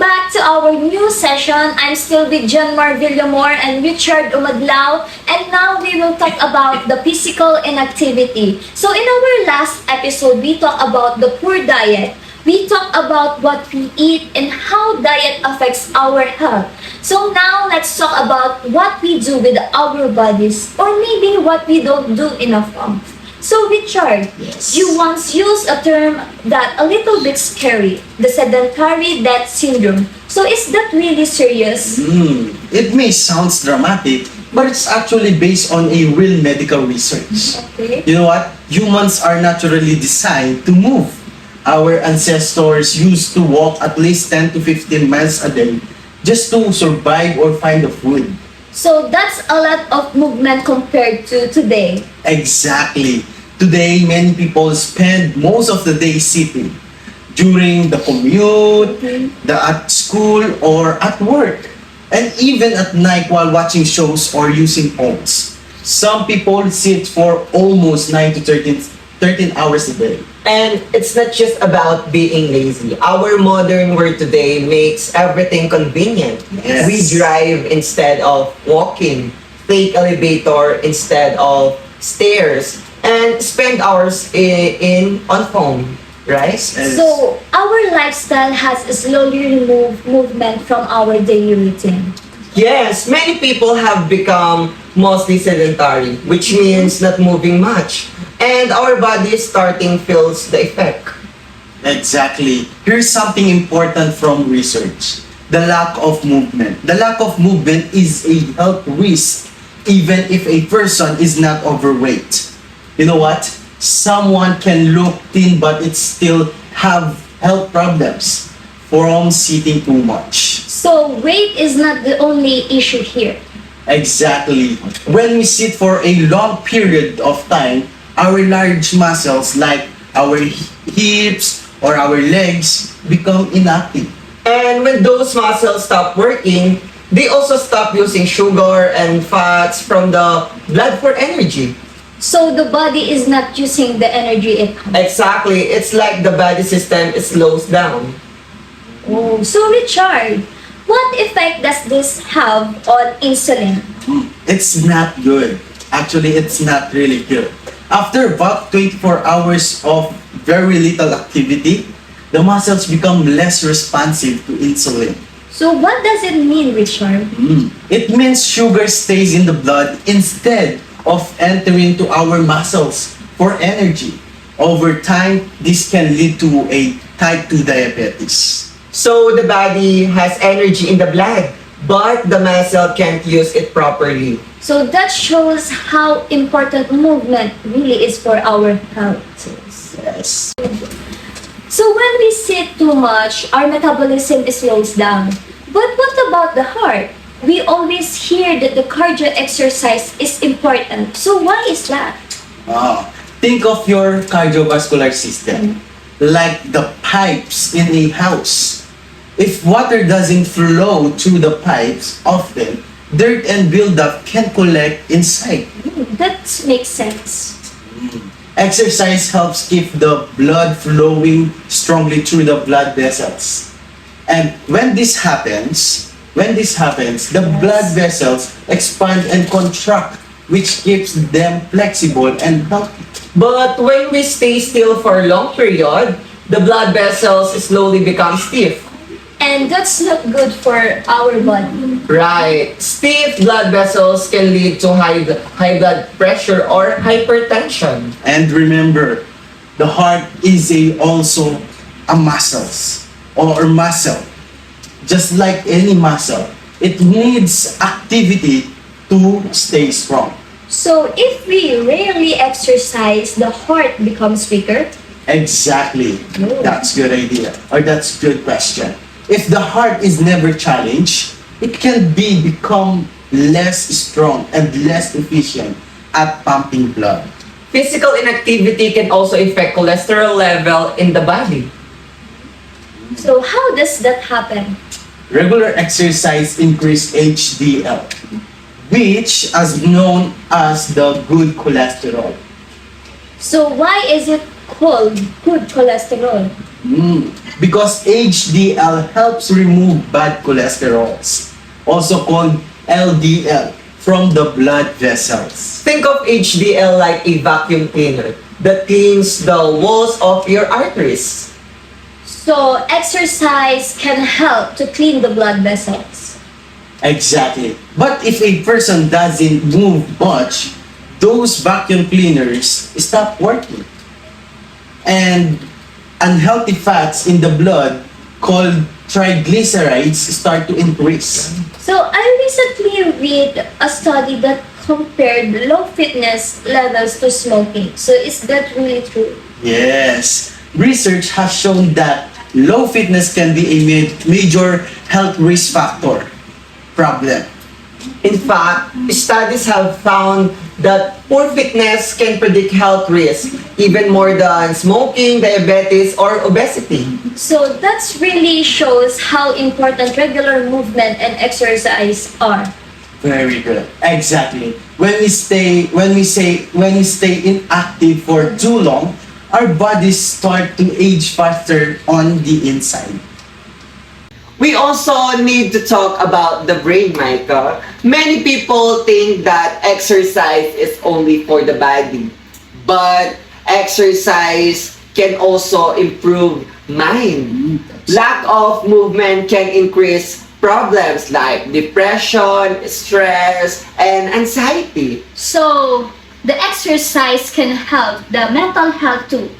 back to our new session. I'm still with John Mar Villamor and Richard Umadlao, and now we will talk about the physical inactivity. So in our last episode, we talked about the poor diet. We talked about what we eat and how diet affects our health. So now let's talk about what we do with our bodies, or maybe what we don't do enough of. So Richard, you once used a term that a little bit scary, the sedentary death syndrome. So is that really serious? It may sound dramatic, but it's actually based on a real medical research. Okay. You know what? Humans are naturally designed to move. Our ancestors used to walk at least 10 to 15 miles a day just to survive or find the food. So that's a lot of movement compared to today. Exactly. Today, many people spend most of the day sitting during the commute, at school, or at work, and even at night while watching shows or using phones. Some people sit for almost 9 to 13 hours a day. And it's not just about being lazy. Our modern world today makes everything convenient. Yes. We drive instead of walking, take elevator instead of stairs, and spend hours on phone, right? Yes. So our lifestyle has slowly removed movement from our daily routine. Yes, many people have become mostly sedentary, which means not moving much. And our body starting feels the effect. Exactly. Here's something important from research. The lack of movement. The lack of movement is a health risk even if a person is not overweight. You know what? Someone can look thin but it still have health problems from sitting too much. So weight is not the only issue here. Exactly. When we sit for a long period of time, our large muscles like our hips or our legs become inactive. And when those muscles stop working, they also stop using sugar and fats from the blood for energy. So the body is not using the energy it has. Exactly. It's like the body system slows down. Oh, so Richard, what effect does this have on insulin? It's not good. Actually, it's not really good. After about 24 hours of very little activity, the muscles become less responsive to insulin. So what does it mean, Richard? It means sugar stays in the blood instead of entering to our muscles for energy. Over time, this can lead to a type 2 diabetes. So the body has energy in the blood, but the muscle can't use it properly. So that shows how important movement really is for our health. Yes. So when we sit too much, our metabolism slows down. But what about the heart? We always hear that the cardio exercise is important. So why is that? Think of your cardiovascular system like the pipes in a house. If water doesn't flow through the pipes often, dirt and buildup can collect inside. That makes sense. Exercise helps keep the blood flowing strongly through the blood vessels. And when this happens, the blood vessels expand and contract, which keeps them flexible and healthy. But when we stay still for a long period, the blood vessels slowly become stiff. And that's not good for our body. Right. Stiff blood vessels can lead to high blood pressure or hypertension. And remember, the heart is also a muscle. Just like any muscle, it needs activity to stay strong. So if we rarely exercise, the heart becomes weaker. Exactly. That's good idea. Or that's good question. If the heart is never challenged, it can become less strong and less efficient at pumping blood. Physical inactivity can also affect cholesterol level in the body. So how does that happen? Regular exercise increase HDL, which is known as the good cholesterol. So why is it called good cholesterol? Because HDL helps remove bad cholesterols, also called LDL, from the blood vessels. Think of HDL like a vacuum cleaner that cleans the walls of your arteries. So exercise can help to clean the blood vessels. Exactly. But if a person doesn't move much, those vacuum cleaners stop working. And unhealthy fats in the blood called triglycerides start to increase. So I recently read a study that compared low fitness levels to smoking. So is that really true? Yes. Research has shown that low fitness can be a major health risk factor problem. In fact, studies have found that poor fitness can predict health risks even more than smoking, diabetes, or obesity. So that really shows how important regular movement and exercise are. Very good. Exactly. When we stay inactive for too long, our bodies start to age faster on the inside. We also need to talk about the brain, Micah. Many people think that exercise is only for the body, but exercise can also improve mind. Lack of movement can increase problems like depression, stress, and anxiety. So the exercise can help the mental health too.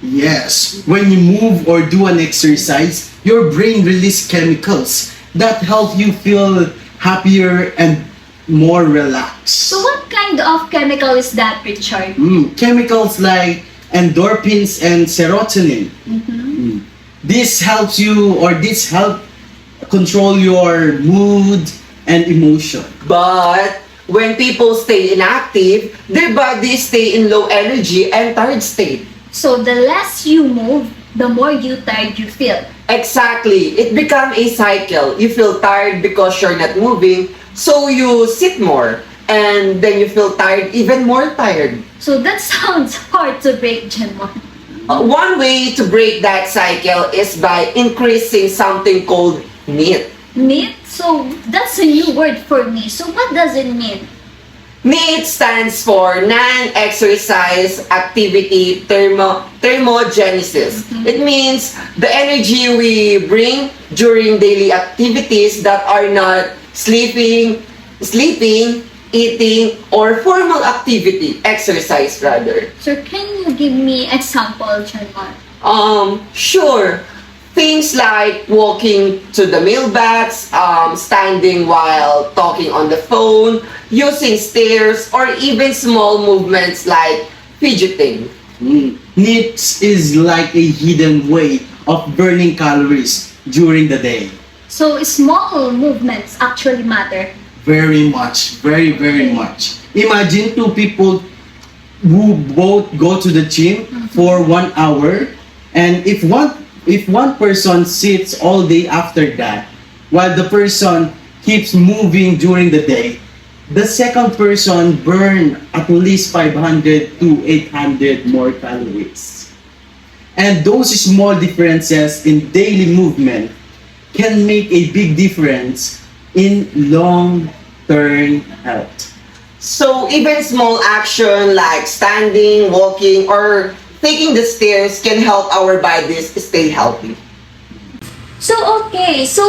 Yes, when you move or do an exercise, your brain releases chemicals that help you feel happier and more relaxed. So what kind of chemical is that, Richard? Chemicals like endorphins and serotonin. This helps you, or this help control your mood and emotion. But when people stay inactive, their bodies stay in low energy and tired state. So the less you move, the more you tired you feel. Exactly. It becomes a cycle. You feel tired because you're not moving, so you sit more. And then you feel tired, even more tired. So that sounds hard to break, Genmar. One way to break that cycle is by increasing something called NEAT. NEAT? So that's a new word for me. So what does it mean? NEAT stands for Non-Exercise Activity Thermogenesis. It means the energy we bring during daily activities that are not sleeping, eating, or formal activity, exercise rather. So can you give me example, Genmar? Sure. Things like walking to the mailbox, standing while talking on the phone, using stairs, or even small movements like fidgeting. NEAT is like a hidden way of burning calories during the day. So small movements actually matter. Very much, very much. Imagine two people who both go to the gym for 1 hour, and if one person sits all day after that, while the person keeps moving during the day, the second person burn at least 500 to 800 more calories. And those small differences in daily movement can make a big difference in long-term health. So even small action like standing, walking, or taking the stairs can help our bodies stay healthy. So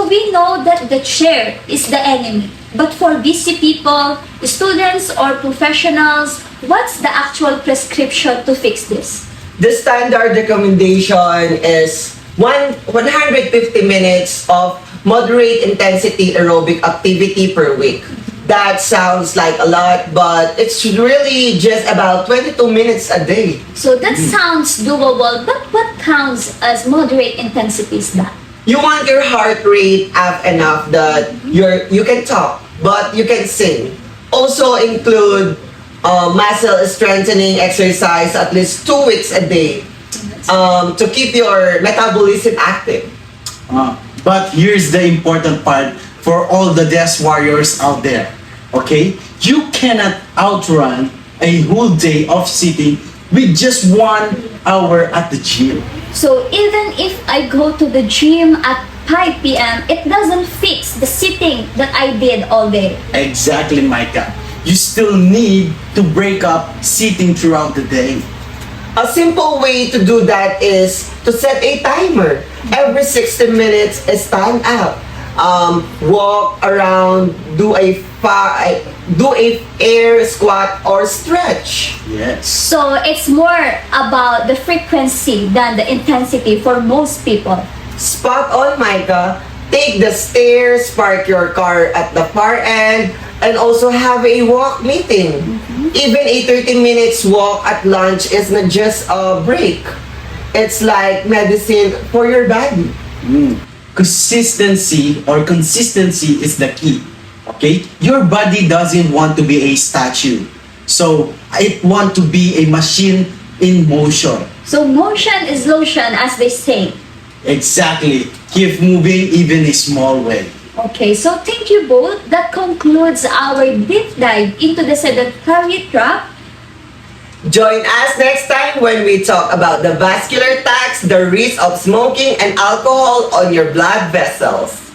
we know that the chair is the enemy. But for busy people, students or professionals, what's the actual prescription to fix this? The standard recommendation is 150 minutes of moderate intensity aerobic activity per week. That sounds like a lot, but it's really just about 22 minutes a day. So that sounds doable, but what counts as moderate intensity is that? You want your heart rate up enough that you can talk, but you can sing. Also include muscle strengthening exercise at least 2 weeks a day to keep your metabolism active. But here's the important part for all the desk warriors out there. Okay? You cannot outrun a whole day of sitting with just 1 hour at the gym. So even if I go to the gym at 5 p.m., it doesn't fix the sitting that I did all day. Exactly, Micah. You still need to break up sitting throughout the day. A simple way to do that is to set a timer. Every 60 minutes, stand up, walk around, do a air squat or stretch. Yes. So it's more about the frequency than the intensity for most people. Spot on, Micah. Take the stairs, park your car at the far end, and also have a walk meeting. Even a 30 minutes walk at lunch is not just a break. It's like medicine for your body. Consistency is the key. Okay? Your body doesn't want to be a statue. So, it want to be a machine in motion. So motion is lotion, as they say. Exactly. Keep moving even a small way. Okay, so thank you both. That concludes our deep dive into the sedentary trap. Join us next time when we talk about the vascular tax, the risk of smoking and alcohol on your blood vessels.